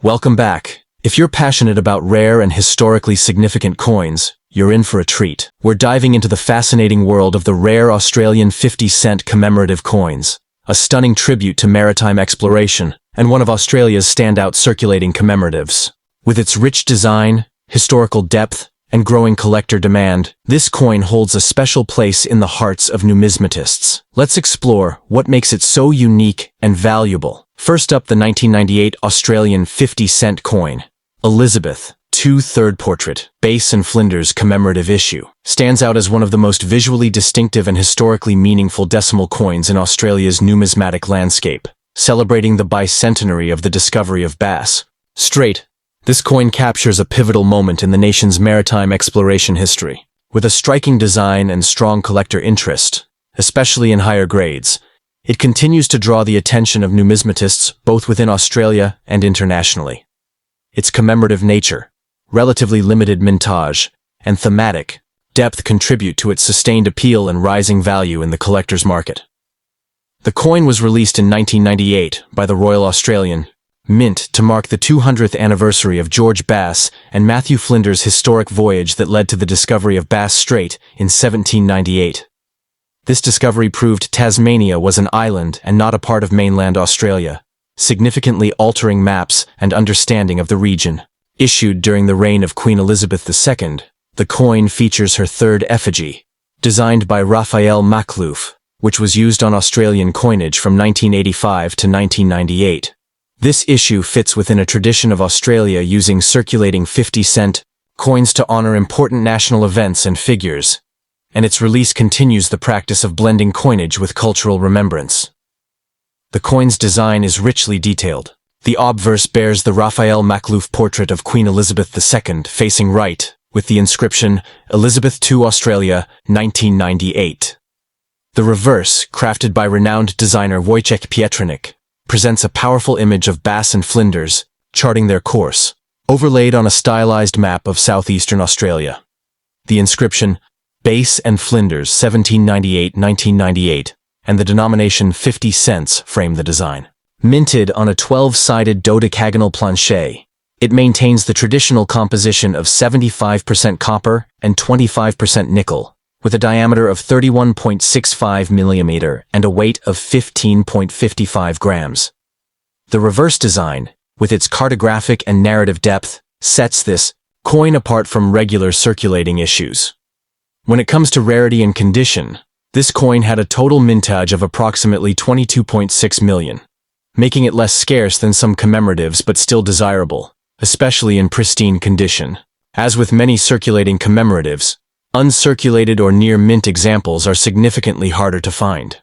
Welcome back. If you're passionate about rare and historically significant coins, you're in for a treat. We're diving into the fascinating world of the rare Australian 50-cent commemorative coins, a stunning tribute to maritime exploration, and one of Australia's standout circulating commemoratives. With its rich design, historical depth, and growing collector demand, this coin holds a special place in the hearts of numismatists. Let's explore what makes it so unique and valuable. First up, the 1998 Australian 50-cent coin. Elizabeth, 2/3 portrait, base and flinders commemorative issue, stands out as one of the most visually distinctive and historically meaningful decimal coins in Australia's numismatic landscape, celebrating the bicentenary of the discovery of Bass Strait. This coin captures a pivotal moment in the nation's maritime exploration history. With a striking design and strong collector interest, especially in higher grades, it continues to draw the attention of numismatists both within Australia and internationally. Its commemorative nature, relatively limited mintage, and thematic depth contribute to its sustained appeal and rising value in the collector's market. The coin was released in 1998 by the Royal Australian Mint to mark the 200th anniversary of George Bass and Matthew Flinders' historic voyage that led to the discovery of Bass Strait in 1798. This discovery proved Tasmania was an island and not a part of mainland Australia, significantly altering maps and understanding of the region. Issued during the reign of Queen Elizabeth II, the coin features her third effigy, designed by Raphael Makhlouf, which was used on Australian coinage from 1985 to 1998. This issue fits within a tradition of Australia using circulating 50-cent coins to honor important national events and figures, and its release continues the practice of blending coinage with cultural remembrance. The coin's design is richly detailed. The obverse bears the Raphael Makhlouf portrait of Queen Elizabeth II facing right, with the inscription, Elizabeth II Australia, 1998. The reverse, crafted by renowned designer Wojciech Pietrnik, presents a powerful image of Bass and Flinders, charting their course, overlaid on a stylized map of southeastern Australia. The inscription, Bass and Flinders 1798-1998, and the denomination 50 cents frame the design. Minted on a 12-sided dodecagonal planchet, it maintains the traditional composition of 75% copper and 25% nickel, with a diameter of 31.65 mm and a weight of 15.55 grams. The reverse design, with its cartographic and narrative depth, sets this coin apart from regular circulating issues. When it comes to rarity and condition, this coin had a total mintage of approximately 22.6 million, making it less scarce than some commemoratives but still desirable, especially in pristine condition. As with many circulating commemoratives, uncirculated or near-mint examples are significantly harder to find.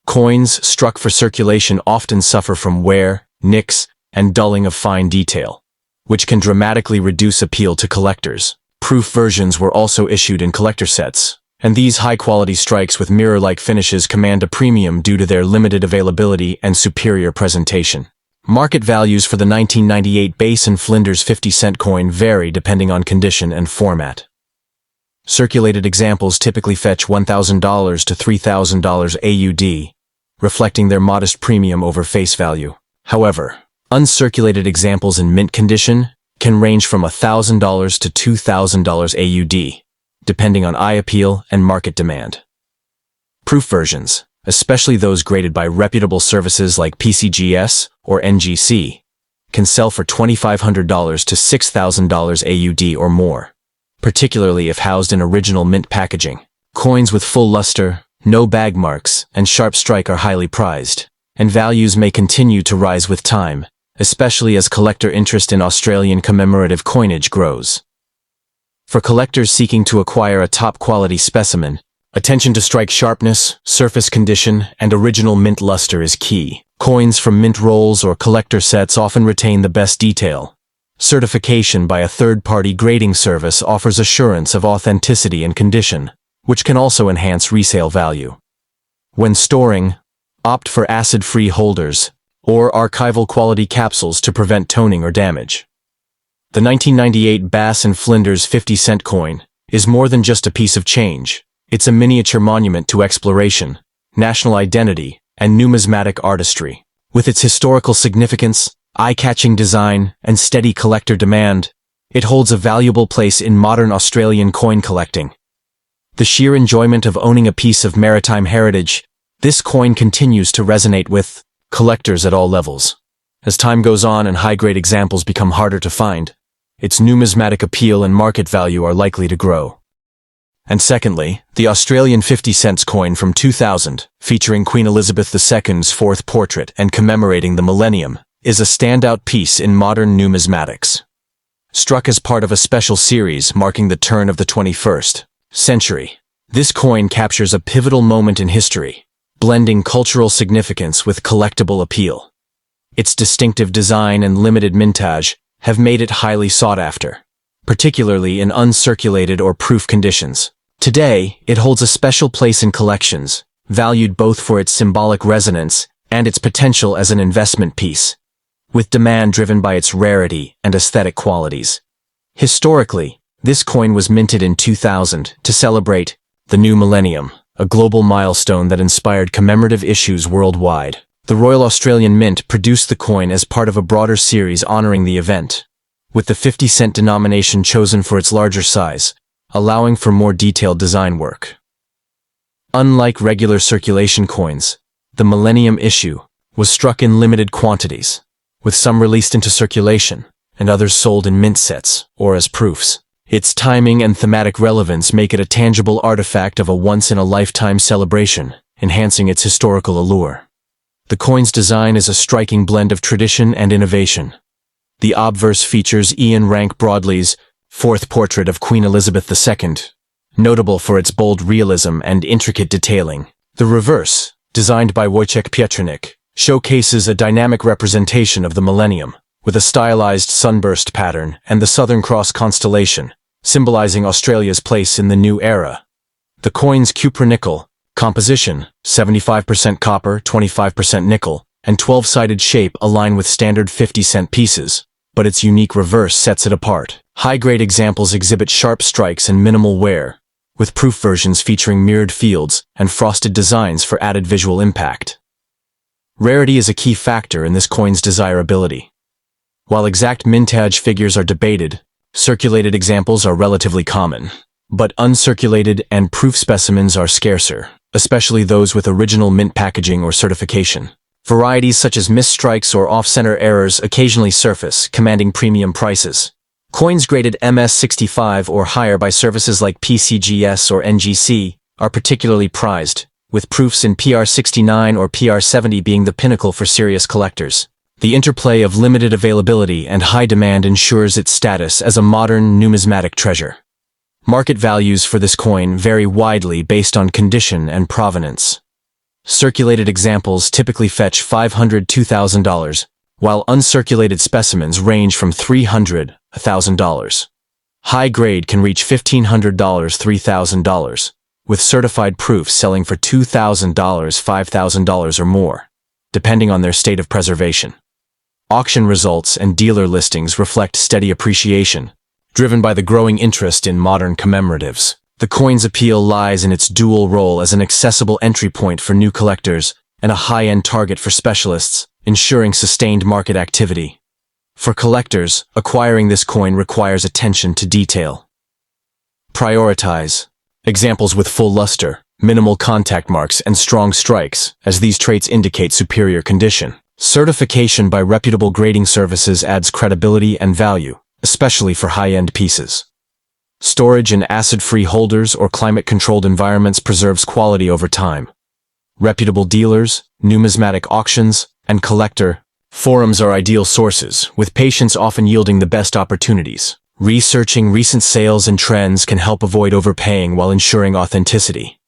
Coins struck for circulation often suffer from wear, nicks, and dulling of fine detail, which can dramatically reduce appeal to collectors. Proof versions were also issued in collector sets, and these high-quality strikes with mirror-like finishes command a premium due to their limited availability and superior presentation. Market values for the 1998 Bass and Flinders 50-cent coin vary depending on condition and format. Circulated examples typically fetch $1,000 to $3,000 AUD, reflecting their modest premium over face value. However, uncirculated examples in mint condition can range from $1,000 to $2,000 AUD, depending on eye appeal and market demand. Proof versions, especially those graded by reputable services like PCGS or NGC, can sell for $2,500 to $6,000 AUD or more, particularly if housed in original mint packaging. Coins with full luster, no bag marks, and sharp strike are highly prized, and values may continue to rise with time, especially as collector interest in Australian commemorative coinage grows. For collectors seeking to acquire a top-quality specimen, attention to strike sharpness, surface condition, and original mint luster is key. Coins from mint rolls or collector sets often retain the best detail. Certification by a third-party grading service offers assurance of authenticity and condition, which can also enhance resale value. When storing, opt for acid-free holders or archival quality capsules to prevent toning or damage. The 1998 Bass and Flinders 50-cent coin is more than just a piece of change. It's a miniature monument to exploration, national identity, and numismatic artistry. With its historical significance, eye-catching design, and steady collector demand, it holds a valuable place in modern Australian coin collecting. The sheer enjoyment of owning a piece of maritime heritage, this coin continues to resonate with collectors at all levels. As time goes on and high-grade examples become harder to find, its numismatic appeal and market value are likely to grow. And secondly, the Australian 50-cent coin from 2000, featuring Queen Elizabeth II's fourth portrait and commemorating the millennium, is a standout piece in modern numismatics. Struck as part of a special series marking the turn of the 21st century, this coin captures a pivotal moment in history, blending cultural significance with collectible appeal. Its distinctive design and limited mintage have made it highly sought after, particularly in uncirculated or proof conditions. Today, it holds a special place in collections, valued both for its symbolic resonance and its potential as an investment piece, with demand driven by its rarity and aesthetic qualities. Historically, this coin was minted in 2000 to celebrate the new millennium, a global milestone that inspired commemorative issues worldwide. The Royal Australian Mint produced the coin as part of a broader series honoring the event, with the 50-cent denomination chosen for its larger size, allowing for more detailed design work. Unlike regular circulation coins, the Millennium issue was struck in limited quantities, with some released into circulation and others sold in mint sets or as proofs. Its timing and thematic relevance make it a tangible artifact of a once-in-a-lifetime celebration, enhancing its historical allure. The coin's design is a striking blend of tradition and innovation. The obverse features Ian Rank Broadley's fourth portrait of Queen Elizabeth II, notable for its bold realism and intricate detailing. The reverse, designed by Wojciech Pietrnik, showcases a dynamic representation of the millennium, with a stylized sunburst pattern and the Southern Cross constellation, symbolizing Australia's place in the new era. The coin's cupronickel composition, 75% copper, 25% nickel, and 12-sided shape align with standard 50-cent pieces, but its unique reverse sets it apart. High-grade examples exhibit sharp strikes and minimal wear, with proof versions featuring mirrored fields and frosted designs for added visual impact. Rarity is a key factor in this coin's desirability. While exact mintage figures are debated, circulated examples are relatively common, but uncirculated and proof specimens are scarcer, especially those with original mint packaging or certification. Varieties such as misstrikes or off-center errors occasionally surface, commanding premium prices. Coins graded MS65 or higher by services like PCGS or NGC are particularly prized, with proofs in PR69 or PR70 being the pinnacle for serious collectors. The interplay of limited availability and high demand ensures its status as a modern numismatic treasure. Market values for this coin vary widely based on condition and provenance. Circulated examples typically fetch $500 to $2,000, while uncirculated specimens range from $300 to $1,000. High grade can reach $1,500 to $3,000, with certified proofs selling for $2,000 to $5,000 or more, depending on their state of preservation. Auction results and dealer listings reflect steady appreciation, driven by the growing interest in modern commemoratives. The coin's appeal lies in its dual role as an accessible entry point for new collectors and a high-end target for specialists, ensuring sustained market activity. For collectors, acquiring this coin requires attention to detail. Prioritize examples with full luster, minimal contact marks, and strong strikes, as these traits indicate superior condition. Certification by reputable grading services adds credibility and value, especially for high-end pieces. Storage in acid-free holders or climate-controlled environments preserves quality over time. Reputable dealers, numismatic auctions, and collector forums are ideal sources, with patients often yielding the best opportunities. Researching recent sales and trends can help avoid overpaying while ensuring authenticity.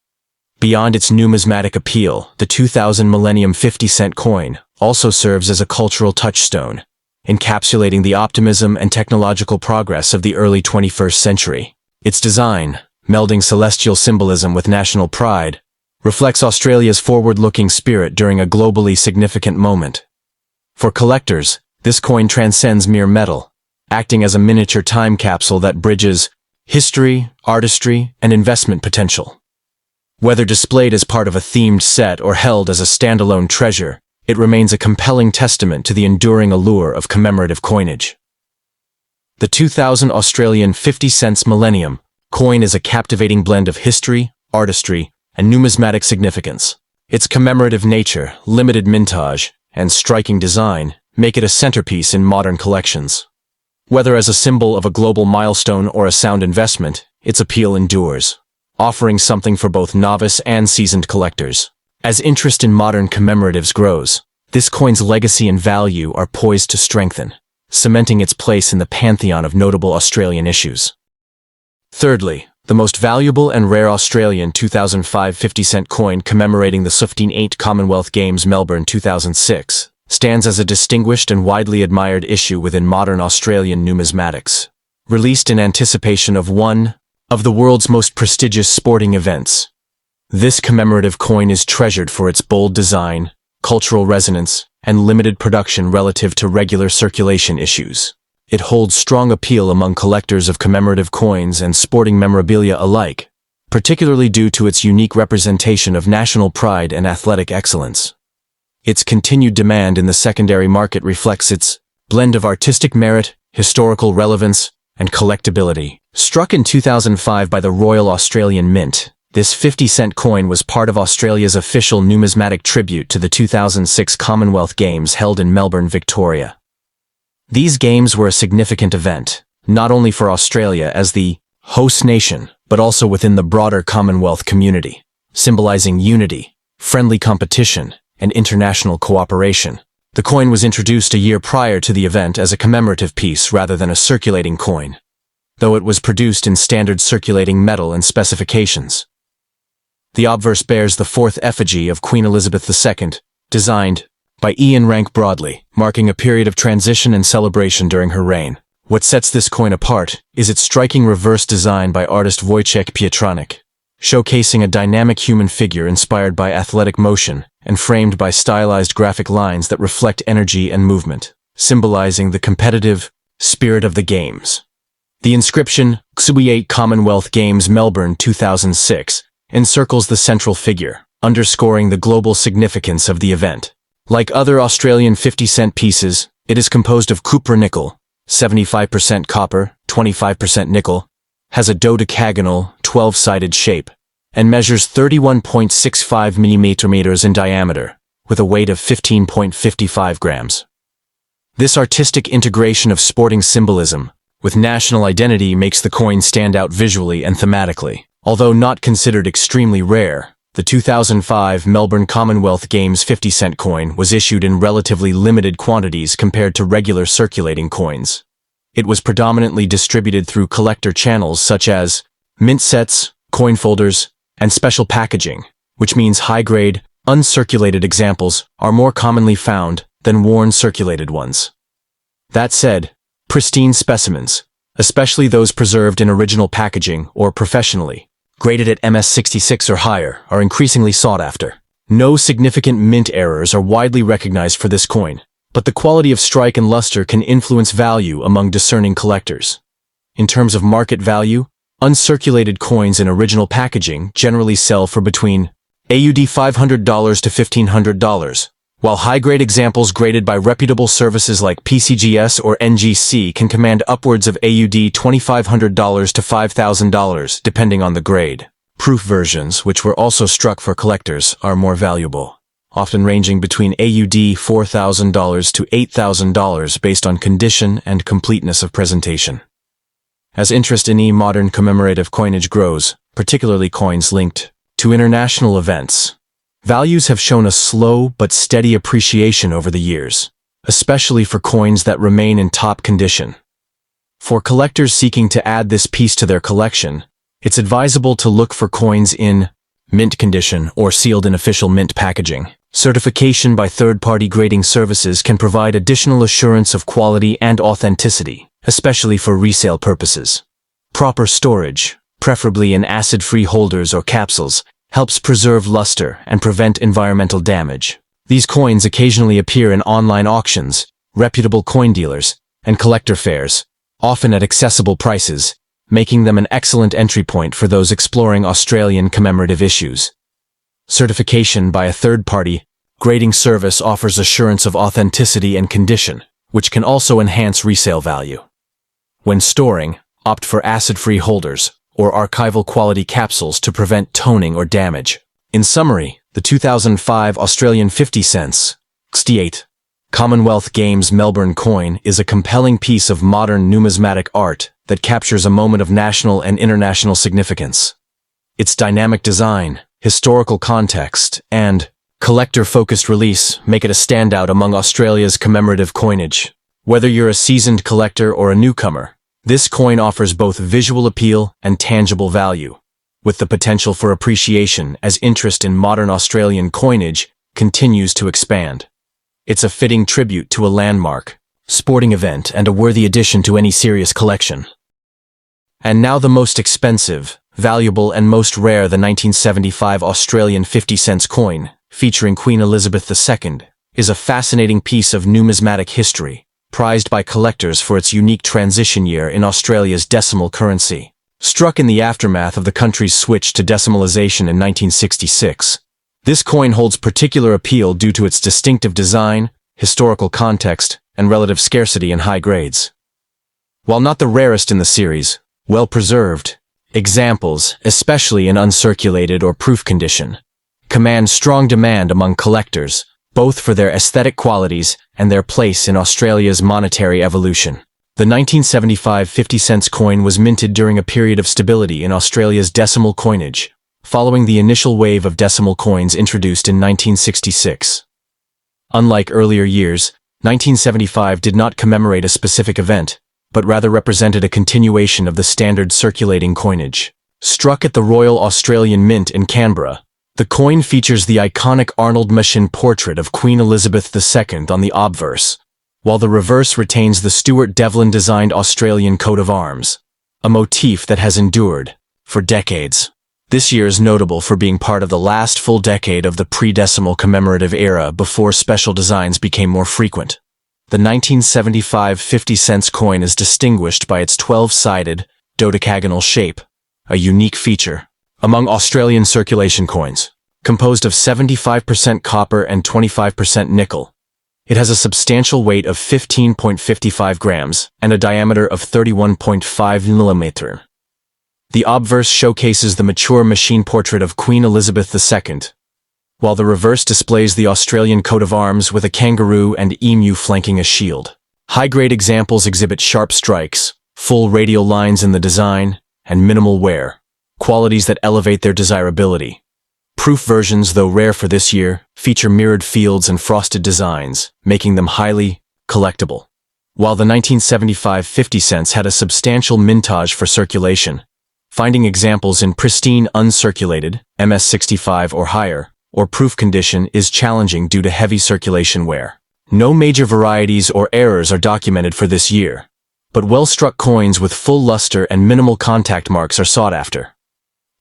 Beyond its numismatic appeal, the 2000 Millennium 50-cent coin also serves as a cultural touchstone, encapsulating the optimism and technological progress of the early 21st century. Its design, melding celestial symbolism with national pride, reflects Australia's forward-looking spirit during a globally significant moment. For collectors, this coin transcends mere metal, acting as a miniature time capsule that bridges history, artistry, and investment potential. Whether displayed as part of a themed set or held as a standalone treasure, it remains a compelling testament to the enduring allure of commemorative coinage. The 2000 Australian 50 cents Millennium coin is a captivating blend of history, artistry, and numismatic significance. Its commemorative nature, limited mintage, and striking design make it a centerpiece in modern collections. Whether as a symbol of a global milestone or a sound investment, its appeal endures, offering something for both novice and seasoned collectors. As interest in modern commemoratives grows, this coin's legacy and value are poised to strengthen, cementing its place in the pantheon of notable Australian issues. Thirdly, the most valuable and rare Australian 2005 50-cent coin commemorating the 15/8 Commonwealth Games Melbourne 2006 stands as a distinguished and widely admired issue within modern Australian numismatics. Released in anticipation of one of the world's most prestigious sporting events, this commemorative coin is treasured for its bold design, cultural resonance, and limited production relative to regular circulation issues. It holds strong appeal among collectors of commemorative coins and sporting memorabilia alike, particularly due to its unique representation of national pride and athletic excellence. Its continued demand in the secondary market reflects its blend of artistic merit, historical relevance, and collectability. Struck in 2005 by the Royal Australian Mint, this 50-cent coin was part of Australia's official numismatic tribute to the 2006 Commonwealth Games held in Melbourne, Victoria. These games were a significant event, not only for Australia as the host nation, but also within the broader Commonwealth community, symbolizing unity, friendly competition, and international cooperation. The coin was introduced a year prior to the event as a commemorative piece rather than a circulating coin, though it was produced in standard circulating metal and specifications. The obverse bears the fourth effigy of Queen Elizabeth II, designed by Ian Rank Broadley, marking a period of transition and celebration during her reign. What sets this coin apart is its striking reverse design by artist Wojciech Pietranek, showcasing a dynamic human figure inspired by athletic motion and framed by stylized graphic lines that reflect energy and movement, symbolizing the competitive spirit of the games. The inscription, "8 Commonwealth Games Melbourne 2006, encircles the central figure, underscoring the global significance of the event. Like other Australian 50-cent pieces, it is composed of cupra-nickel, 75% copper, 25% nickel, has a dodecagonal, 12-sided shape, and measures 31.65 mm in diameter, with a weight of 15.55 grams. This artistic integration of sporting symbolism with national identity makes the coin stand out visually and thematically. Although not considered extremely rare, the 2005 Melbourne Commonwealth Games 50-cent coin was issued in relatively limited quantities compared to regular circulating coins. It was predominantly distributed through collector channels such as mint sets, coin folders, and special packaging, which means high-grade, uncirculated examples are more commonly found than worn circulated ones. That said, pristine specimens, especially those preserved in original packaging or professionally, graded at MS66 or higher, are increasingly sought after. No significant mint errors are widely recognized for this coin, but the quality of strike and luster can influence value among discerning collectors. In terms of market value, uncirculated coins in original packaging generally sell for between AUD $500 to $1,500, while high-grade examples graded by reputable services like PCGS or NGC can command upwards of AUD $2,500 to $5,000 depending on the grade. Proof versions, which were also struck for collectors, are more valuable, often ranging between AUD $4,000 to $8,000 based on condition and completeness of presentation. As interest in modern commemorative coinage grows, particularly coins linked to international events, values have shown a slow but steady appreciation over the years, especially for coins that remain in top condition. For collectors seeking to add this piece to their collection, it's advisable to look for coins in mint condition or sealed in official mint packaging. Certification by third-party grading services can provide additional assurance of quality and authenticity, especially for resale purposes. Proper storage, preferably in acid-free holders or capsules, helps preserve luster and prevent environmental damage. These coins occasionally appear in online auctions, reputable coin dealers, and collector fairs, often at accessible prices, making them an excellent entry point for those exploring Australian commemorative issues. Certification by a third party Grading service offers assurance of authenticity and condition, which can also enhance resale value. When storing, opt for acid-free holders or archival quality capsules to prevent toning or damage. In summary, the 2005 Australian 50 cents, 68 Commonwealth Games Melbourne coin is a compelling piece of modern numismatic art that captures a moment of national and international significance. Its dynamic design, historical context, and collector-focused release make it a standout among Australia's commemorative coinage. Whether you're a seasoned collector or a newcomer, this coin offers both visual appeal and tangible value, with the potential for appreciation as interest in modern Australian coinage continues to expand. It's a fitting tribute to a landmark, sporting event, and a worthy addition to any serious collection. And now the most expensive, valuable, and most rare, the 1975 Australian 50 cents coin, featuring Queen Elizabeth II, is a fascinating piece of numismatic history, prized by collectors for its unique transition year in Australia's decimal currency. Struck in the aftermath of the country's switch to decimalisation in 1966, this coin holds particular appeal due to its distinctive design, historical context, and relative scarcity in high grades. While not the rarest in the series, well-preserved examples, especially in uncirculated or proof condition, command strong demand among collectors, both for their aesthetic qualities and their place in Australia's monetary evolution. The 1975 50 cents coin was minted during a period of stability in Australia's decimal coinage, following the initial wave of decimal coins introduced in 1966. Unlike earlier years, 1975 did not commemorate a specific event, but rather represented a continuation of the standard circulating coinage. Struck at the Royal Australian Mint in Canberra, the coin features the iconic Arnold Machin portrait of Queen Elizabeth II on the obverse, while the reverse retains the Stuart Devlin-designed Australian coat of arms, a motif that has endured for decades. This year is notable for being part of the last full decade of the pre-decimal commemorative era before special designs became more frequent. The 1975 50 cents coin is distinguished by its 12-sided, dodecagonal shape, a unique feature among Australian circulation coins. Composed of 75% copper and 25% nickel, it has a substantial weight of 15.55 grams and a diameter of 31.5 millimeters. The obverse showcases the mature Machin portrait of Queen Elizabeth II, while the reverse displays the Australian coat of arms with a kangaroo and emu flanking a shield. High-grade examples exhibit sharp strikes, full radial lines in the design, and minimal wear, qualities that elevate their desirability. Proof versions, though rare for this year, feature mirrored fields and frosted designs, making them highly collectible. While the 1975 50 cents had a substantial mintage for circulation, finding examples in pristine uncirculated, MS65 or higher, or proof condition is challenging due to heavy circulation wear. No major varieties or errors are documented for this year, but well-struck coins with full luster and minimal contact marks are sought after.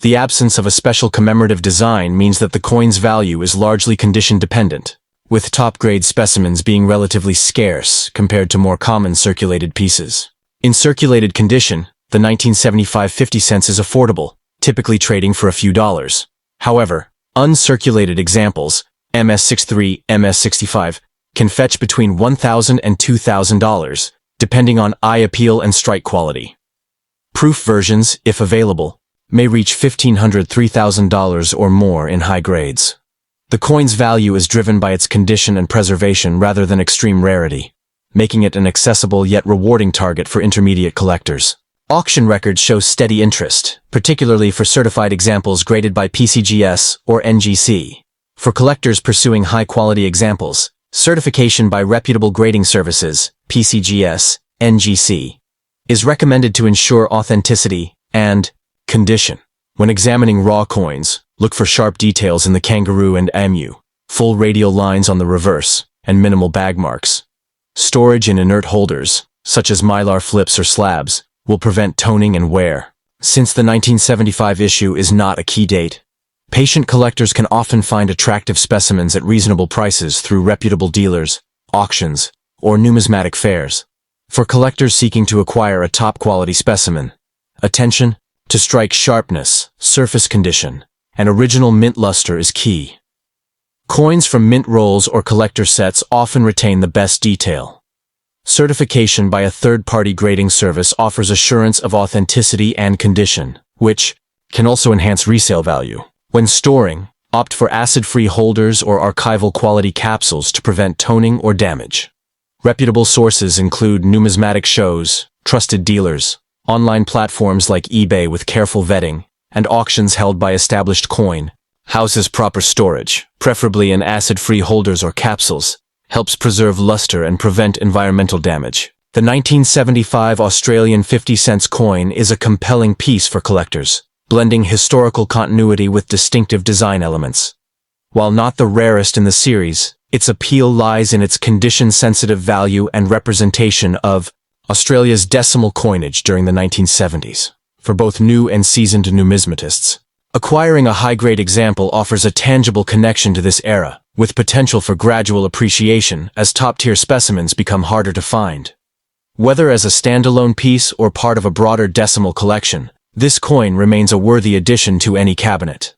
The absence of a special commemorative design means that the coin's value is largely condition-dependent, with top-grade specimens being relatively scarce compared to more common circulated pieces. In circulated condition, the 1975 50 cents is affordable, typically trading for a few dollars. However, uncirculated examples, MS63, MS65, can fetch between $1,000 and $2,000, depending on eye appeal and strike quality. Proof versions, if available, may reach $1,500, $3,000 or more in high grades. The coin's value is driven by its condition and preservation rather than extreme rarity, making it an accessible yet rewarding target for intermediate collectors. Auction records show steady interest, particularly for certified examples graded by PCGS or NGC. For collectors pursuing high-quality examples, certification by reputable grading services, PCGS, NGC, is recommended to ensure authenticity and condition. When examining raw coins, look for sharp details in the kangaroo and emu, full radial lines on the reverse, and minimal bag marks. Storage in inert holders, such as mylar flips or slabs, will prevent toning and wear. Since the 1975 issue is not a key date, patient collectors can often find attractive specimens at reasonable prices through reputable dealers, auctions, or numismatic fairs. For collectors seeking to acquire a top-quality specimen, attention to strike sharpness, surface condition, and original mint luster is key. Coins from mint rolls or collector sets often retain the best detail. Certification by a third-party grading service offers assurance of authenticity and condition, which can also enhance resale value. When storing, opt for acid-free holders or archival quality capsules to prevent toning or damage. Reputable sources include numismatic shows, trusted dealers, online platforms like eBay with careful vetting, and auctions held by established coin houses. Proper storage, preferably in acid-free holders or capsules, helps preserve luster and prevent environmental damage. The 1975 Australian 50-cent coin is a compelling piece for collectors, blending historical continuity with distinctive design elements. While not the rarest in the series, its appeal lies in its condition-sensitive value and representation of Australia's decimal coinage during the 1970s. For both new and seasoned numismatists, acquiring a high-grade example offers a tangible connection to this era, with potential for gradual appreciation as top-tier specimens become harder to find. Whether as a standalone piece or part of a broader decimal collection, this coin remains a worthy addition to any cabinet.